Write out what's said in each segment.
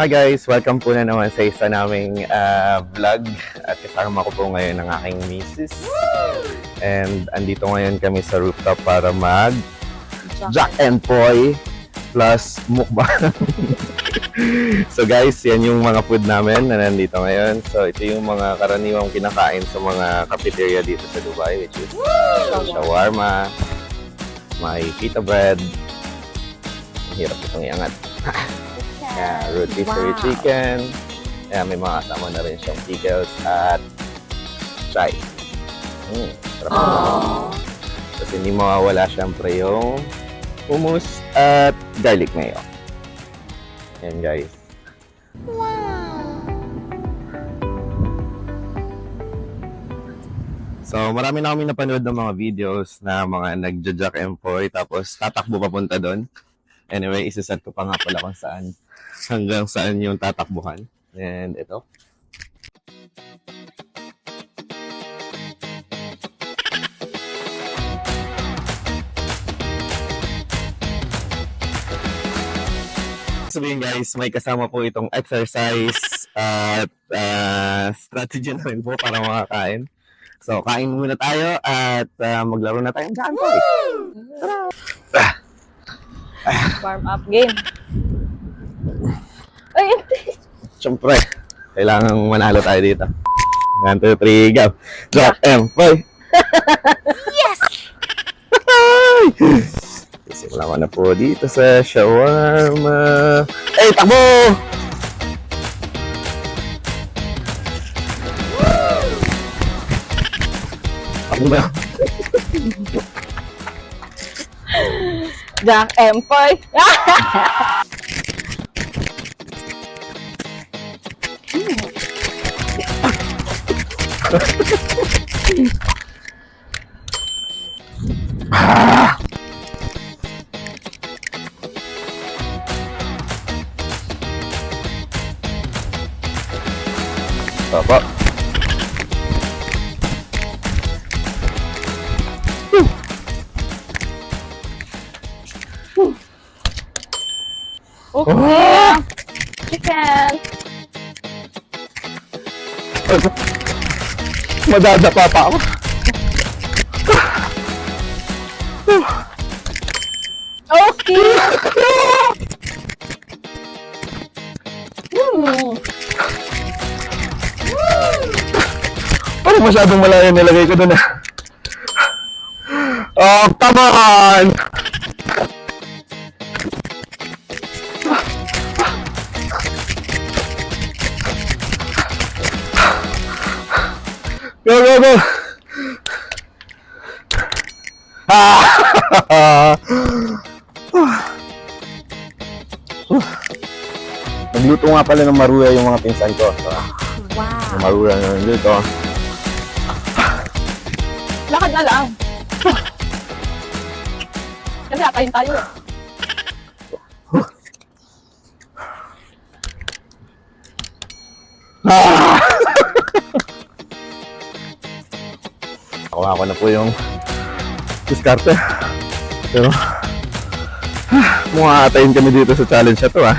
Hi guys! Welcome po na naman sa isa naming vlog at kasama ko po ngayon ang aking misis. And andito ngayon kami sa rooftop para mag Jack and Poy plus mukbang. So guys, yan yung mga food namin na nandito ngayon. So ito yung mga karaniwang kinakain sa mga cafeteria dito sa Dubai, which is shawarma, may pita bread. Ang hirap itong iangat. Yeah, rotisserie chicken. Yeah, may mga kasama na rin siyang pickles at chai. Sarap naman. Tapos hindi mawawala syempre yung hummus at garlic mayo. Yan guys. So marami na kami napanood ng mga videos na mga nagja-jack and poy tapos tatakbo papunta doon. Anyway, isasad ko pa nga pala kung saan hanggang saan yung tatakbuhan. And ito. Sabihin guys, may kasama po itong exercise at strategy na rin po para makakain. So, kain muna tayo at maglaro na tayong Jack and Poy. Tara! Warm up game. Ay, hindi. Siyempre, kailangan manalo tayo dito. 1, 2, 3, go! Jack and Poy! Yes! Simulan ko na po dito sa shawarma. Hey, takbo! Takbo ba? Jack and Poy. Opo. Okay. Chicken. Madadapa pa ako. Okay. Parang masyadong malayo nilagay ko doon ah. Oh, come on! Go, go, go! Nagluto nga pala ng maruya yung mga pinsan ko. Wow. Yung maruya na dito. Lakad na lang. Kasi kakain tayo. Nakuha ko na po yung diskarte. Pero, mukha atayin kami dito sa challenge na to ah.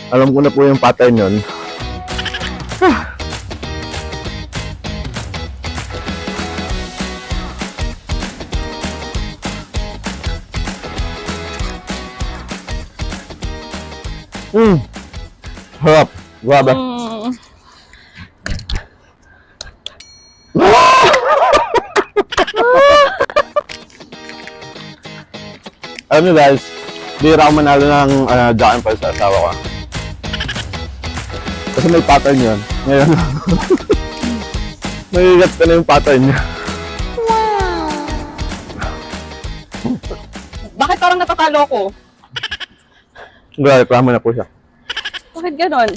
Alam ko na po yung pattern yun. Harap. Grabe. Alam niyo guys, bihira ako manalo ng Jack and Poy sa asawa ko. Kasi may pattern yun. Ngayon, nagigats ka na yung pattern niya. Bakit parang natatalo ko? Grabe, pramo na po siya. Bakit ganon?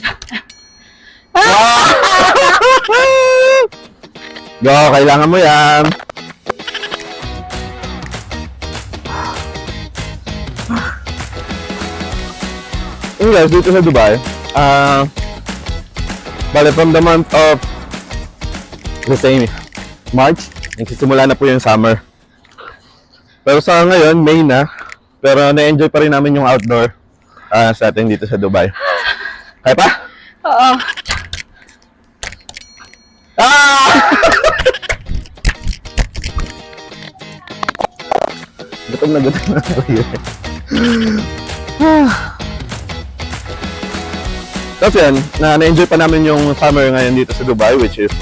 Go, kailangan mo yan. Yun guys, dito sa Dubai, bale from the month of, let's say, March nagsisimula na po yung summer. Pero sa ngayon, May na. Pero na-enjoy pa rin namin yung outdoor sa atin dito sa Dubai. Kaya pa? Oo. Ah! gutom na ako yun. Tapos yan, na-enjoy pa namin yung summer ngayon dito sa Dubai, which is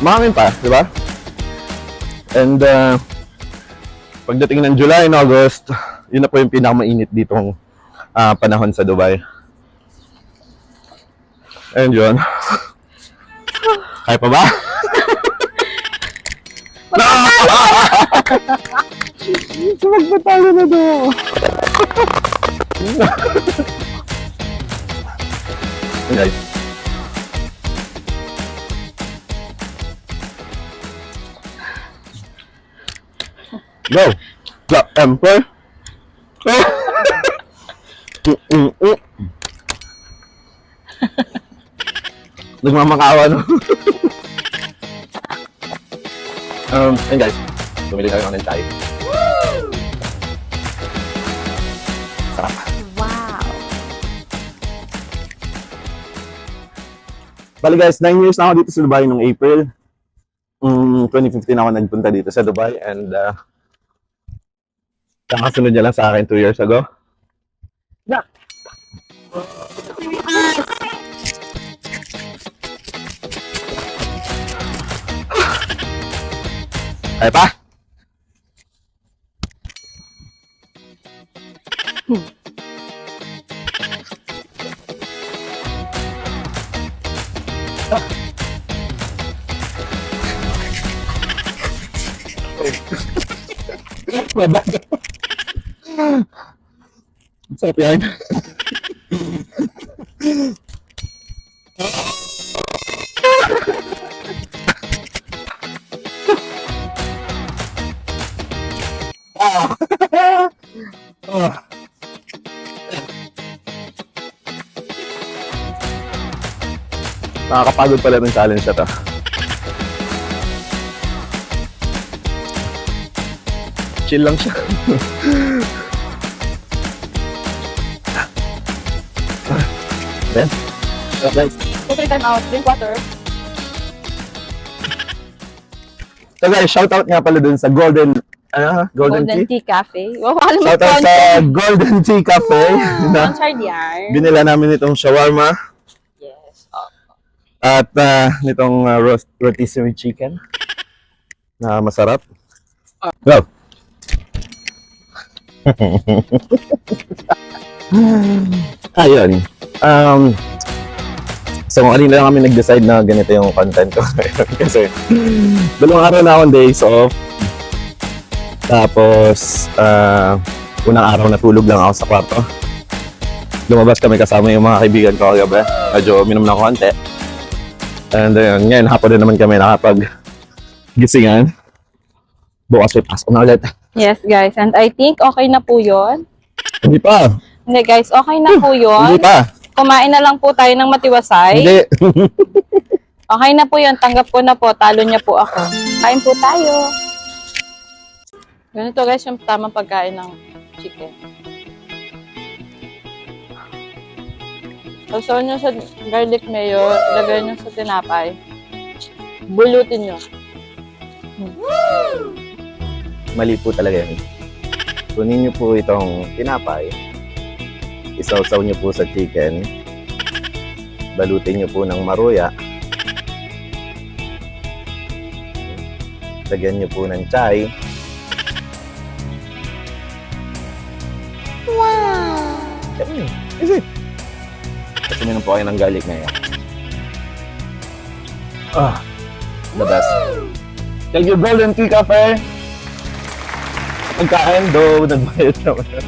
mahangin pa, di ba? And pagdating ng July and August, yun na po yung pinakamainit ditong panahon sa Dubai. And yun. Kaya pa ba? Magpatalo na daw. Guys. Go! Black Emperor! Nagmamakawa, no? And guys, bumili na rin ng chai. Sarap. Wow. Bali guys, 9 years na ako dito sa Dubai nung April. 2015 ako nagpunta dito sa Dubai and kakasunod niya lang sa akin 2 years ago. Yeah. Kaya pa? Mabago. Sarap yan. Nakakapagod pala ng challenge na to. Chill lang siya. Then, guys. Okay, time out. Drink water. So guys, shoutout nga pala dun sa Golden Tea? Tea Cafe. Wow, alam mo Shoutout sa Golden Tea Cafe na sponsored yan. binila namin itong shawarma Yes. Oh. at nitong rotisserie chicken na masarap. Go! Ayun. So, kanina lang kami nag-decide na ganito yung content ko. Kasi, 2 araw na akong days off. Tapos, unang araw natulog lang ako sa kwarto. Lumabas kami kasama yung mga kaibigan ko kagabi. Medyo minom na konti. And ayun, ngayon hapon na naman kami nakapag-gisingan. Bukas may pasok na ulit. Yes, guys. And I think okay na po yun. Hindi pa. Hindi, guys. Okay na po Hindi yun. pa. Kumain na lang po tayo ng matiwasay. Hindi. Okay na po yun. Tanggap ko na po. Talo niya po ako. Kain po tayo. Ganito, guys, yung tamang pagkain ng chicken. Sausawan nyo sa garlic mayo, lagay nyo sa tinapay. Bulutin nyo. Mali po talaga yan. Kunin niyo po itong tinapay. Isawsaw niyo po sa chicken. Balutin niyo po ng maruya. Lagyan niyo po ng chai. Wow! Easy. Kasi minum po kayo ng garlic na yan. The best. Thank you, Golden Tea Cafe. Pagkain, though, nagbayad naman.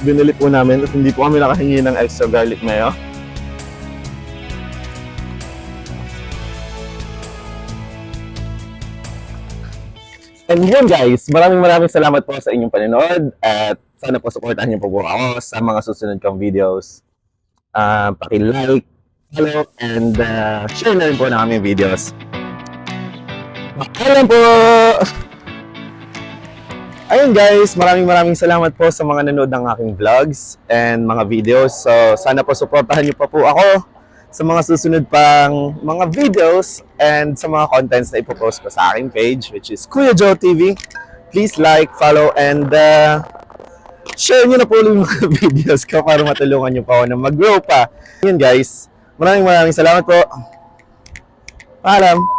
Binili po namin at hindi po kami nakahingi ng extra garlic mayo. And yun guys, maraming salamat po sa inyong panonood at sana po supportahan niyo po ako sa mga susunod kong videos. Paki-like, follow, and share na rin po na aming videos. Ayan po! Ayun guys, maraming salamat po sa mga nanood ng aking vlogs and mga videos. So sana po suportahan niyo pa po ako sa mga susunod pang mga videos and sa mga contents na ipopost ko sa aking page, which is Kuya Joe TV. Please like, follow, and share niyo na po yung mga videos ko para matulungan niyo pa ako na mag-grow pa. Yun guys, maraming salamat po. Paalam!